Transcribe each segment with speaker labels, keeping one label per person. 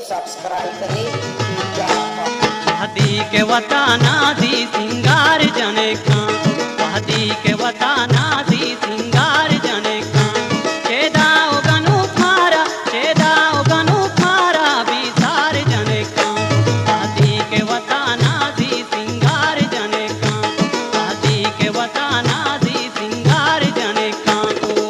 Speaker 1: Subscribe करें।
Speaker 2: हदी के वताना दी सिंगार जने का, हदी के वताना दी सिंगार जने का, छेदाओ गनु फारा, छेदाओ गनु फारा बिसार जने का, हदी के वताना दी सिंगार जने का, हदी के वताना दी सिंगार जने का को।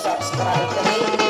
Speaker 1: सब्सक्राइब करें।